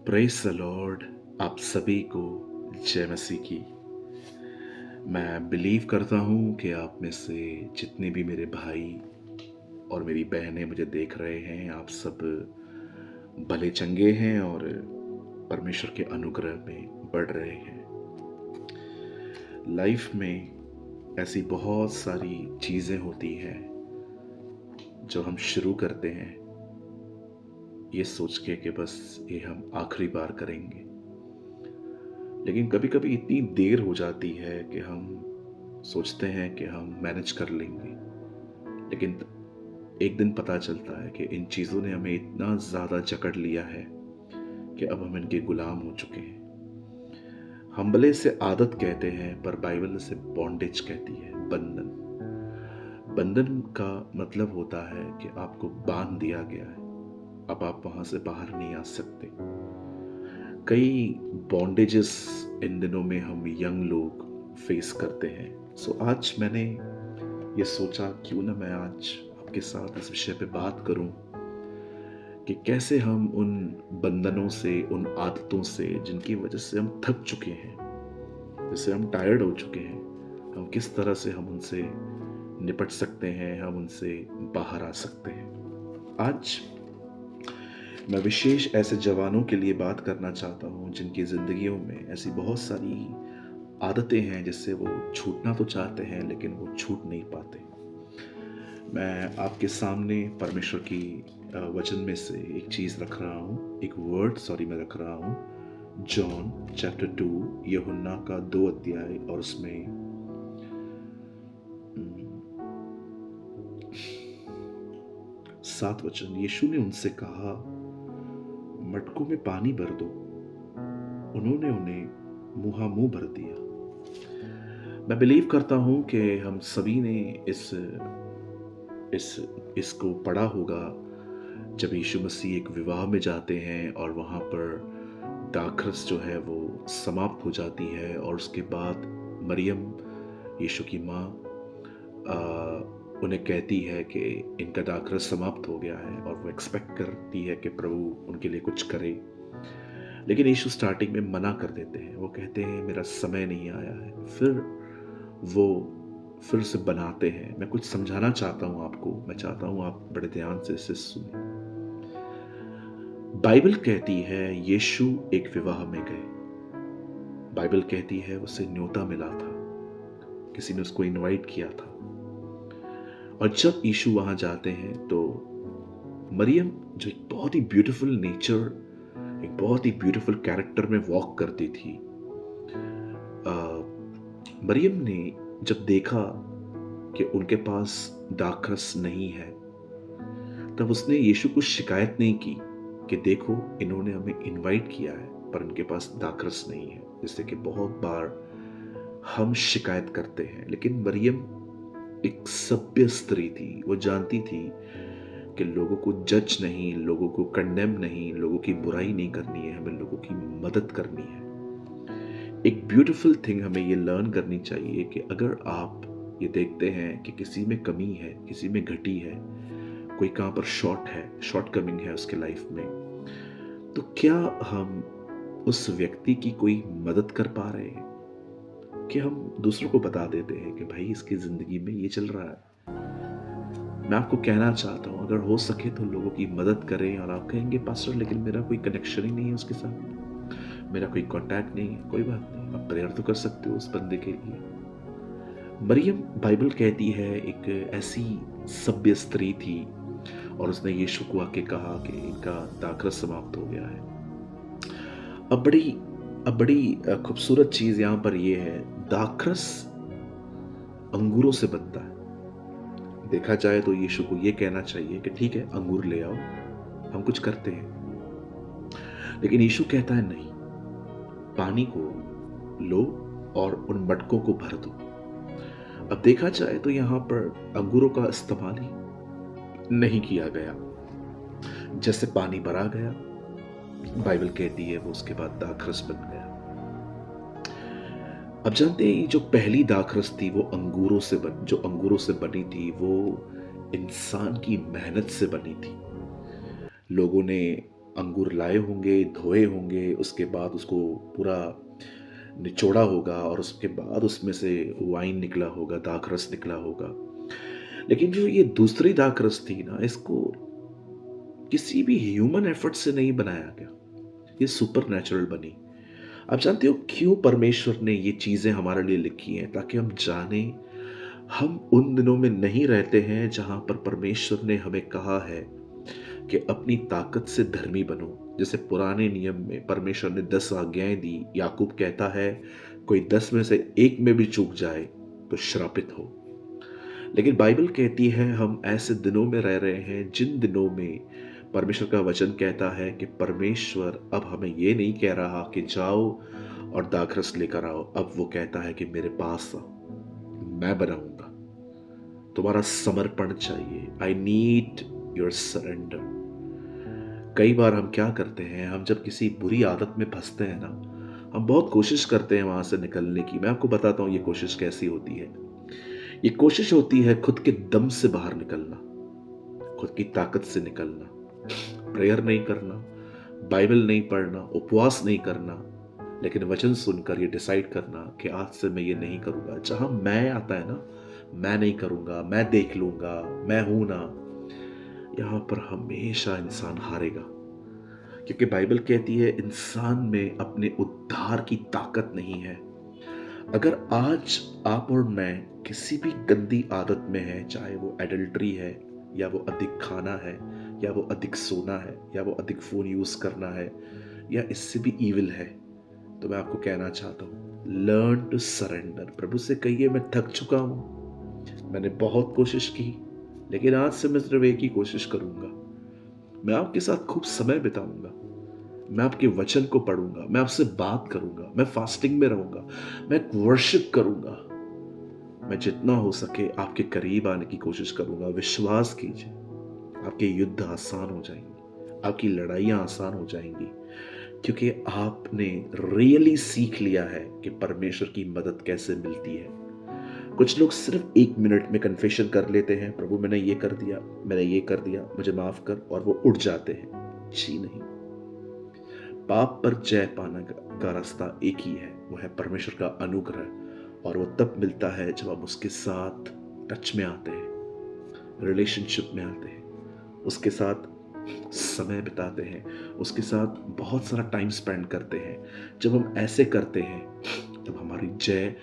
Praise the Lord. आप सभी को जय मसीह की। मैं बिलीव करता हूँ कि आप में से जितने भी मेरे भाई और मेरी बहनें मुझे देख रहे हैं, आप सब भले चंगे हैं और परमेश्वर के अनुग्रह में बढ़ रहे हैं। लाइफ में ऐसी बहुत सारी चीज़ें होती हैं जो हम शुरू करते हैं ये सोच के कि बस ये हम आखिरी बार करेंगे, लेकिन कभी कभी इतनी देर हो जाती है कि हम सोचते हैं कि हम मैनेज कर लेंगे, लेकिन एक दिन पता चलता है कि इन चीज़ों ने हमें इतना ज़्यादा जकड़ लिया है कि अब हम इनके गुलाम हो चुके हैं। हम भले इसे आदत कहते हैं, पर बाइबल इसे बॉन्डेज कहती है, बंधन। बंधन का मतलब होता है कि आपको बांध दिया गया है, अब आप वहां से बाहर नहीं आ सकते। कई बॉन्डेजेस इन दिनों में हम यंग लोग फेस करते हैं। सो आज मैंने ये सोचा क्यों ना मैं आज आपके साथ इस विषय पे बात करूं कि कैसे हम उन बंधनों से, उन आदतों से जिनकी वजह से हम थक चुके हैं, जिससे हम टायर्ड हो चुके हैं, हम किस तरह से हम उनसे निपट सकते हैं, हम उनसे बाहर आ सकते हैं। आज मैं विशेष ऐसे जवानों के लिए बात करना चाहता हूं जिनकी जिंदगियों में ऐसी बहुत सारी आदतें हैं जिससे वो छूटना तो चाहते हैं लेकिन वो छूट नहीं पाते। मैं आपके सामने परमेश्वर की वचन में से एक चीज रख रहा हूँ, एक वर्ड मैं रख रहा हूँ। जॉन चैप्टर 2, यूहन्ना का 2 अध्याय और उसमें 7 वचन। यीशु ने उनसे कहा, मटकों में पानी भर दो। उन्होंने उन्हें मुंह भर दिया। मैं बिलीव करता हूं कि हम सभी ने इसको पढ़ा होगा जब यीशु मसीह एक विवाह में जाते हैं और वहां पर दाखरस जो है वो समाप्त हो जाती है, और उसके बाद मरियम, यीशु की माँ, उन्हें कहती है कि इनका दाखरस समाप्त हो गया है, और वो एक्सपेक्ट करती है कि प्रभु उनके लिए कुछ करे। लेकिन यीशु स्टार्टिंग में मना कर देते हैं। वो कहते हैं मेरा समय नहीं आया है। फिर से बनाते हैं। मैं कुछ समझाना चाहता हूं आपको। मैं चाहता हूं आप बड़े ध्यान से इसे सुने। बाइबल कहती है यीशु एक विवाह में गए। बाइबल कहती है उसे न्योता मिला था, किसी ने उसको इनवाइट किया था। और जब यीशु वहां जाते हैं तो मरियम, जो एक बहुत ही ब्यूटीफुल नेचर, एक बहुत ही ब्यूटीफुल कैरेक्टर में वॉक करती थी, मरियम ने जब देखा कि उनके पास दाखरस नहीं है, तब उसने यीशु को शिकायत नहीं की कि देखो इन्होंने हमें इनवाइट किया है पर उनके पास दाखरस नहीं है, जैसे कि बहुत बार हम शिकायत करते हैं। लेकिन मरियम एक सभ्य स्त्री थी। वो जानती थी कि लोगों को जज नहीं, लोगों को कंडेम नहीं, लोगों की बुराई नहीं करनी है, हमें लोगों की मदद करनी है। एक ब्यूटीफुल थिंग हमें ये लर्न करनी चाहिए कि अगर आप ये देखते हैं कि किसी में कमी है, किसी में घटी है, कोई कहां पर शॉर्ट कमिंग है उसके लाइफ में, तो क्या हम उस व्यक्ति की कोई मदद कर पा रहे हैं? कि हम दूसरों को बता देते हैं कि भाई इसकी जिंदगी में ये चल रहा है। मैं आपको कहना चाहता हूं, अगर हो सके तो लोगों की मदद करें। और आप कहेंगे पास्टर लेकिन मेरा कोई कनेक्शन ही नहीं है उसके साथ, मेरा कोई कांटेक्ट नहीं है। कोई बात नहीं, आप प्रेयर तो कर सकते हो उस बंदे के लिए। मरियम, बाइबल कहती है, एक ऐसी सभ्य स्त्री थी और उसने यीशु को आके कहा कि इनका दाखरस समाप्त हो गया है। अब बड़ी खूबसूरत चीज यहां पर यह है, दाखरस अंगूरों से बनता है। देखा जाए तो यीशु को यह कहना चाहिए कि ठीक है अंगूर ले आओ, हम कुछ करते हैं। लेकिन यीशु कहता है नहीं, पानी को लो और उन मटकों को भर दो। अब देखा जाए तो यहां पर अंगूरों का इस्तेमाल ही नहीं किया गया। जैसे पानी भरा गया, बाइबल कहती है वो उसके बाद दाखरस बन गया। अब जानते हैं जो पहली दाखरस थी वो जो अंगूरों से बनी थी, वो इंसान की मेहनत से बनी थी। लोगों ने अंगूर लाए होंगे, धोए होंगे, उसके बाद उसको पूरा निचोड़ा होगा और उसके बाद उसमें से वाइन निकला होगा, दाखरस निकला होगा। लेकिन जो ये दूसरी दाखरस थी ना, इसको किसी भी ह्यूमन एफर्ट से नहीं बनाया गया, ये सुपर नेचुरल बनी। आप जानते हो क्यों परमेश्वर ने ये चीजें हमारे लिए लिखी हैं? ताकि हम जाने हम उन दिनों में नहीं रहते हैं जहां पर परमेश्वर ने हमें कहा है कि अपनी ताकत से धर्मी बनो। जैसे पुराने नियम में परमेश्वर ने 10 आज्ञाएं दी। याकूब कहता है कोई 10 में से एक में भी चूक जाए तो श्रापित हो। लेकिन बाइबल कहती है हम ऐसे दिनों में रह रहे हैं जिन दिनों में परमेश्वर का वचन कहता है कि परमेश्वर अब हमें ये नहीं कह रहा कि जाओ और दाखरस लेकर आओ। अब वो कहता है कि मेरे पास आओ, मैं बनाऊंगा। तुम्हारा समर्पण चाहिए। I need your surrender. कई बार हम क्या करते हैं, हम जब किसी बुरी आदत में फंसते हैं ना, हम बहुत कोशिश करते हैं वहां से निकलने की। मैं आपको बताता हूं ये कोशिश कैसी होती है। ये कोशिश होती है खुद के दम से बाहर निकलना, खुद की ताकत से निकलना। प्रेयर नहीं करना, बाइबल नहीं पढ़ना, उपवास नहीं करना, लेकिन वचन सुनकर ये डिसाइड करना कि आज से मैं ये नहीं करूंगा। जहां मैं आता है ना, मैं नहीं करूंगा, मैं देख लूंगा, मैं हूं ना, यहां पर हमेशा इंसान हारेगा। क्योंकि बाइबल कहती है इंसान में अपने उद्धार की ताकत नहीं है। अगर आज आप और मैं किसी भी गंदी आदत में है, चाहे वो एडल्ट्री है, या वो अधिक खाना है, या वो अधिक सोना है, या वो अधिक फोन यूज करना है, या इससे भी ईविल है, तो मैं आपको कहना चाहता हूं लर्न टू सरेंडर। प्रभु से कहिए मैं थक चुका हूं, मैंने बहुत कोशिश की, लेकिन आज से मैं सिर्फ एक ही कोशिश करूंगा। मैं आपके साथ खूब समय बिताऊंगा, मैं आपके वचन को पढ़ूंगा, मैं आपसे बात करूंगा, मैं फास्टिंग में रहूंगा, मैं वर्शिप करूंगा। मैं जितना हो सके आपके करीब आने की कोशिश करूंगा। विश्वास कीजिए, आपके युद्ध आसान हो जाएंगे, आपकी लड़ाइयां आसान हो जाएंगी, क्योंकि आपने रियली सीख लिया है कि परमेश्वर की मदद कैसे मिलती है। कुछ लोग सिर्फ 1 मिनट में कन्फेशन कर लेते हैं, प्रभु मैंने ये कर दिया, मैंने ये कर दिया, मुझे माफ कर, और वो उठ जाते हैं। जी नहीं, पाप पर जय पाने का रास्ता एक ही है, वो है परमेश्वर का अनुग्रह। और वो तब मिलता है जब हम उसके साथ टच में आते हैं, रिलेशनशिप में आते हैं, उसके साथ समय बिताते हैं, उसके साथ बहुत सारा टाइम स्पेंड करते हैं। जब हम ऐसे करते हैं तब हमारी जय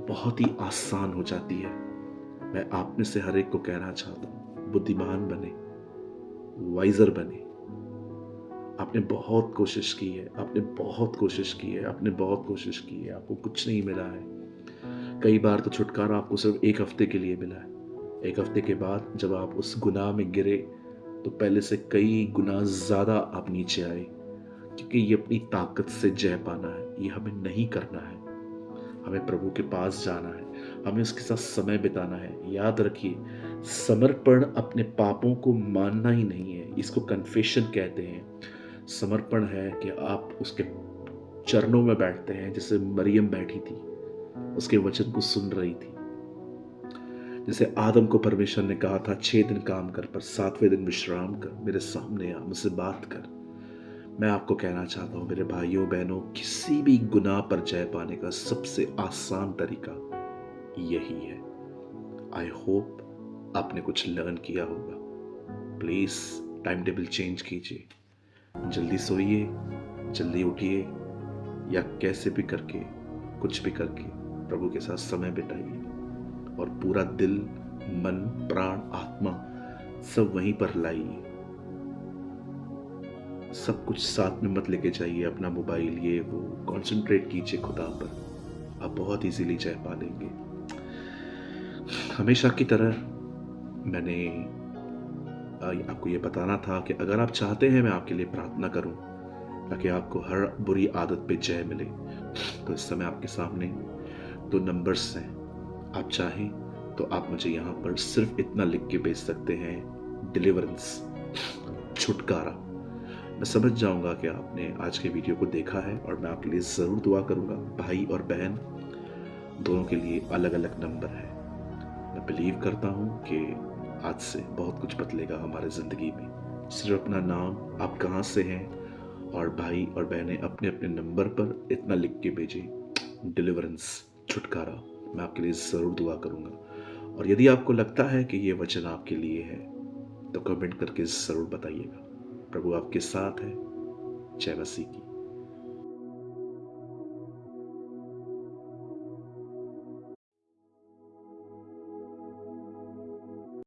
बहुत ही आसान हो जाती है। मैं आप में से हर एक को कहना चाहता हूं, बुद्धिमान बने, वाइजर बने। आपने बहुत कोशिश की है, आपने बहुत कोशिश की है, आपने बहुत कोशिश की है, आपको कुछ नहीं मिला है। कई बार तो छुटकारा आपको सिर्फ 1 हफ्ते के लिए मिला है। 1 हफ्ते के बाद जब आप उस गुनाह में गिरे तो पहले से कई गुना ज्यादा आप नीचे आए, क्योंकि ये अपनी ताकत से जय पाना है, ये हमें नहीं करना है। हमें प्रभु के पास जाना है, हमें उसके साथ समय बिताना है। याद रखिए, समर्पण अपने पापों को मानना ही नहीं है, इसको कन्फेशन कहते हैं। समर्पण है कि आप उसके चरणों में बैठते हैं, जैसे मरियम बैठी थी, उसके वचन को सुन रही थी। जैसे आदम को परमेश्वर ने कहा था 6 दिन काम कर, पर 7वें दिन विश्राम कर, मेरे सामने आ, मुझसे बात कर। मैं आपको कहना चाहता हूं मेरे भाइयों बहनों, किसी भी गुनाह पर जय पाने का सबसे आसान तरीका यही है। आई होप आपने कुछ लर्न किया होगा। प्लीज टाइम टेबल चेंज कीजिए, जल्दी सोइए, जल्दी उठिए, या कैसे भी करके, कुछ भी करके प्रभु के साथ समय बिताइए, और पूरा दिल, मन, प्राण, आत्मा सब वहीं पर लाइए। सब कुछ साथ में मत लेके जाइए, अपना मोबाइल ये वो। कंसंट्रेट कीजिए खुदा पर, आप बहुत इजीली जय पा लेंगे। हमेशा की तरह मैंने आपको ये बताना था कि अगर आप चाहते हैं मैं आपके लिए प्रार्थना करूं ताकि आपको हर बुरी आदत पे जय मिले, तो इस समय आपके सामने 2 नंबर्स हैं। आप चाहें तो आप मुझे यहाँ पर सिर्फ इतना लिख के भेज सकते हैं, डिलीवरेंस, छुटकारा। मैं समझ जाऊंगा कि आपने आज के वीडियो को देखा है, और मैं आपके लिए जरूर दुआ करूंगा। भाई और बहन दोनों के लिए अलग अलग नंबर है। मैं बिलीव करता हूं कि आज से बहुत कुछ बदलेगा हमारे जिंदगी में। सिर्फ अपना नाम, आप कहाँ से हैं और भाई और बहनें अपने अपने नंबर पर इतना लिख के भेजें, डिलीवरेंस, छुटकारा। मैं आपके लिए ज़रूर दुआ करूँगा। और यदि आपको लगता है कि ये वचन आपके लिए है तो कमेंट करके ज़रूर बताइएगा। प्रभु आपके साथ है। जय मसीह की।